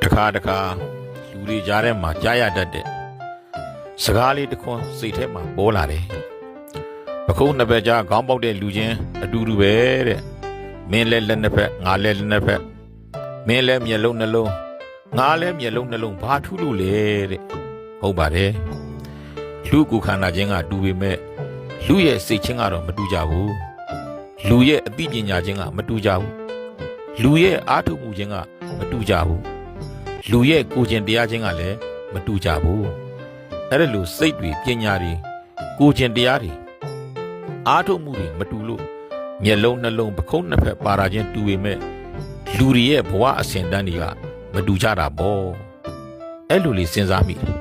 တခါလူတွေကြားထဲမှာကြားရတတ်တဲ့စကားလေးတစ်ခွန်းစိတ်ထဲမှာပေါ်လာတယ်ပခုံးနှစ်ဘက်ကြားခေါင်းပေါက်တဲ့လူချင်းအတူတူပဲတဲ့မင်းလဲလက်နှစ်ဖက်ငါလဲလက်နှစ်ဖက်မင်းလဲမျက်လုံးနှလုံးငါလဲမျက်လုံးနှလုံးဘာထူးလို့လဲတဲ့ဟုတ်ပါတယ်လူကိုခန္ဓာချင်းကတူပေမဲ့လူရဲ့စိတ်ချင်းကတော့မတူကြဘူးလူရဲ့အသိပညာချင်းကမတူကြဘူးလူရဲ့အားထုတ်မှုချင်းကမတူကြဘူးလူရဲ့ကိုယ်ကျင်တရားချင်းကလည်းမတူကြဘူးအဲ့ဒါလို့စိတ်တွေပညာတွေကိုယ်ကျင်တရားတွေအားထုတ်မှုတွေမတူလို့မျက်လုံးနှလုံးပခုံးနှစ်ဖက်ပါရာချင်းတူပေမဲ့လူတွေရဲ့ဘဝအစဉ်တန်းတွေကမတူကြတာပေါ့အဲ့လိုလေးစဉ်းစားမိတယ်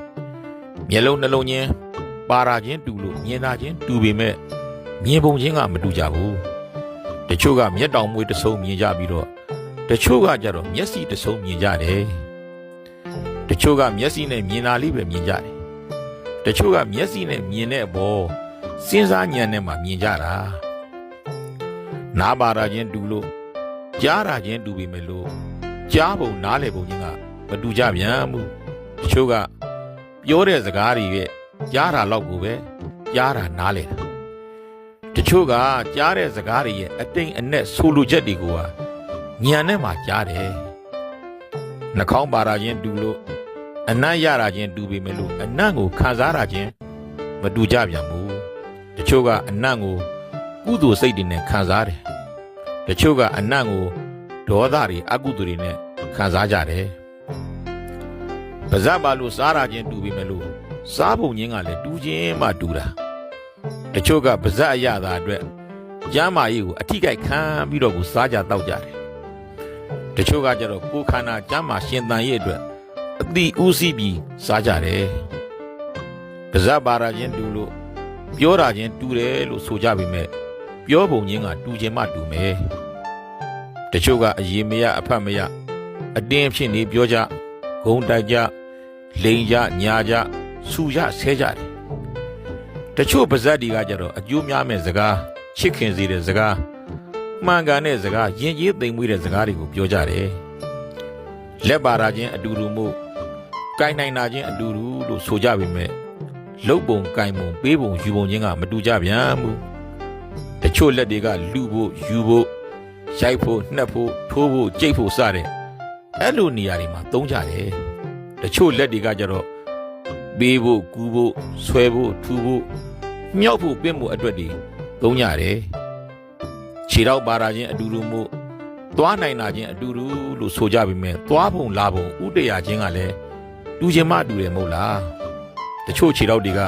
မျက်လုံးနှလုံးချင်းပါရာချင်းတူလို့မြင်တာချင်းတူပေမဲ့မြင်ပုံချင်းကမတူကြဘူးတချို့ကမျက်တောင်မွေးတစ်စုံမြင်ကြပြီးတော့တချို့ကကြတော့မျက်စိတစ်စုံမြင်ကြတယ်တချို့ကမျက်စိနဲ့မြင်တာလေးပဲမြင်ကြတယ်တချို့ကမျက်စိနဲ့မြင်တဲ့အပေါ်စဉ်းစားဉာဏ်နဲ့မှမြင်ကြတာနားပါရာချင်းတူလို့ကြားတာချင်းတူပေမဲ့လို့ကြားပုံနားလည်ပုံချင်းကမတူကြပြန်ဘူးတချို့ကပြောတဲ့စကားတွေရဲ့ကြားတာလောက်ကိုပဲကြားတာနားလည်တာတချို့ကကြားတဲ့စကားတွေရဲ့အတိမ်အနက်ဆိုလိုချက်တွေကိုဉာဏ်နဲ့မှကြားတယ်နှာခေါင်းပါရာချင်းတူလို့အနံ့ရတာချင်းတူပေမဲ့လို့အနံ့ကိုခံစားတာချင်းမတူကြပြန်ဘူးတချို့ကအနံ့ကိုကုသိုလ်စိတ်တွေနဲ့ခံစားတယ်တချို့ကအနံ့ကိုဒေါသတွေအကုသိုလ်တွေနဲ့ခံစားကြတယ်ပါဇက်ပါလို့စားတာချင်းတူပေမဲ့လို့စားပုံချင်းကလည်းတူချင်းမှတူတာတချို့ကပါဇက်အရသာအတွက်ကျမ်းမာရေးကိုအထိကိခံပြီးတော့ကိုစားကြတောက်ကြတယ်တချို့ကကြတော့ကိုယ်ခန္ဓာကျမ်းမာရှင်သန်ရေးအတွက်အတိဥစည်းပြီးစားကြတယ်ပါဇက်ပါရာချင်းတူလို့ပြောတာချင်းတူတယ်လို့ဆိုကြပေမဲ့ပြောပုံချင်းကတူချင်းမှတူမယ်တချို့ကအရေးမရအဖတ်မရအတင်းဖြစ်နေပြောကြဂုံတိုက်ကြလိန်ကြညာကြဆူကြဆဲကြတယ်တချို့ပါဇက်တွေကကြတော့အကျိုးများမဲ့စကားချစ်ခင်စေတဲ့စကားမှန်ကန်တဲ့စကားယဉ်ကျေးသိမ်မွေ့တဲ့စကားတွေကိုပြောကြတယ်လက်ပါရာချင်းအတူတူမို့ကိုင်နိုင်တာချင်းအတူတူလို့ဆိုကြပေမဲ့လုတ်ပုံကိုင်ပုံပေးပုံယူပုံချင်းကမတူကြပြန်ဘူးတချို့လက်တွေကလူဖို့ယူဖို့ရိုက်ဖို့နှက်ဖို့ထိုးဖို့ကြိတ်ဖို့စတဲ့အဲ့လိုနေရာတွေမှာသုံးကြတယ်တချို့လက်တွေကကြတော့ပေးဖို့ကူးဖို့ဆွဲဖို့ထူဖို့မြောက်ဖို့ပင့်ဖို့အတွက်တွေသုံးကြတယ်ခြေထောက်ပါရာချင်းအတူတူမို့သွားနိုင်တာချင်းအတူတူလို့ဆိုကြပေမဲ့သွားပုံလာပုံဥတရာချင်းကလည်းတူချင်းမှတူတယ်မဟုတ်လားတချို့ခြေထောက်တွေက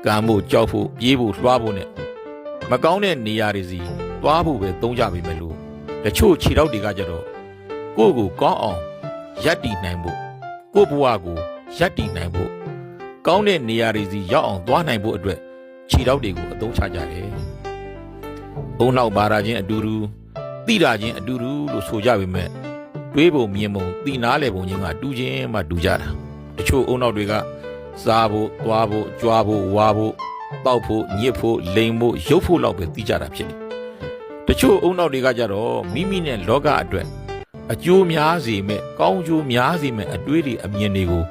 ကံဖို့ကြောက်ဖို့ပြေးဖို့လွှားဖို့နဲ့မကောင်းတဲ့နေရာတွေစီသွားဖို့ပဲသုံးကြပေမဲ့လို့တချို့ခြေထောက်တွေကကြတော့ကိုယ့်ကိုကောင်းအောင်ရပ်တည်နိုင်ဖို့ကိုယ့်ဘဝကိုရပ်တည်နိုင်ဖို့ကောင်းတဲ့နေရာတွေစီရောက်အောင်သွားနိုင်ဖို့အတွက်ခြေထောက်တွေကိုအသုံးချကြတယ်။အုံနောက်ပါရာချင်းအတူတူသိတာချင်းအတူတူလို့ဆိုကြပေမဲ့တွေးပုံမြင်ပုံသိနာလေပုံချင်းကတူချင်းမှတူကြတာ။တချို့အုံနောက်တွေကစားဖို့သွားဖို့ကြွားဖို့ဝါဖို့တောက်ဖို့ညစ်ဖို့လိန်ဖို့ရုပ်ဖို့လောက်ပဲသိကြတာဖြစ်တယ်။တချို့အုံနောက်တွေကကြတော့မိမိနဲ့လောကအတွက်အကျိုးများစေမဲ့ကောင်းကျိုးများစေမဲ့အတွေးတွေအမြင်တွေကို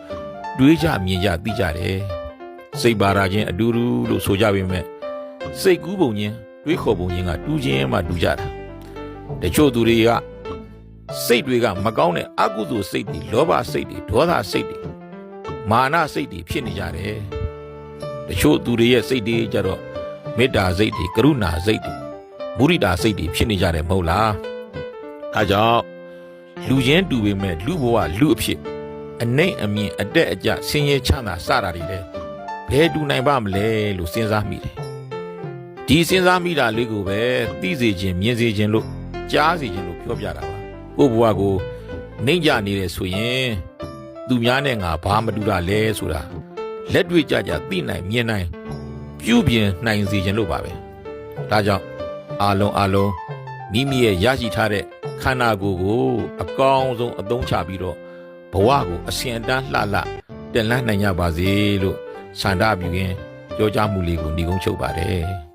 တွေးကြမြင်ကြသိကြတယ်စိတ်ပါရာချင်းအတူတူလို့ဆိုကြပေမဲ့စိတ်ကူးပုံချင်းတွေးခေါ်ပုံချင်းကတူချင်းမှတူကြတာတချို့သူတွေကစိတ်တွေကမကောင်းတဲ့အကုသိုလ်စိတ်တွေလောဘစိတ်တွေဒေါသစိတ်တွေမာနစိတ်တွေဖြစ်နေကြတယ်တချို့သူတွေရဲ့စိတ်တွေကြတော့မေတ္တာစိတ်တွေကရုဏာစိတ်တွေမုဒိတာစိတ်တွေဖြစ်နေကြတယ်မဟုတ်လားအဲကြောင့်လူချင်းတူပေမဲ့လူဘဝလူအဖြစ်အနှိမ့်အမြင့်အတက်အကျဆင်းရဲချမ်းသာစတာတွေလည်းဘယ်တူနိုင်ပါမလဲလို့စဉ်းစားမိတယ်ဒီစဉ်းစားမိတာလေးကိုပဲသိစေခြင်းမြင်စေခြင်းလို့ကြားစေခြင်းလို့ပြောပြတာပါကိုယ့်ဘဝကိုနှိမ့်ကြနေတယ်ဆိုရင်သူများနဲ့ငါဘာမတူတာလဲဆိုတာလက်တွေ့ကြကြသိနိုင်မြင်နိုင်ပြုပြင်နိုင်စေခြင်းလို့ပါပဲဒါကြောင့်အားလုံးမိမိရဲ့ရရှိထားတဲ့ခန္ဓာကိုယ်ကိုအကောင်းဆုံးအသုံးချပြီးတော့ဘဝကိုအစဉ်အတန်းလှတက်လှမ်းနိုင်ကြပါစေလို့ဆန္ဒပြုရင်းပြောကြားမှုလေးကိုညီကုန်းချုပ်ပါတယ်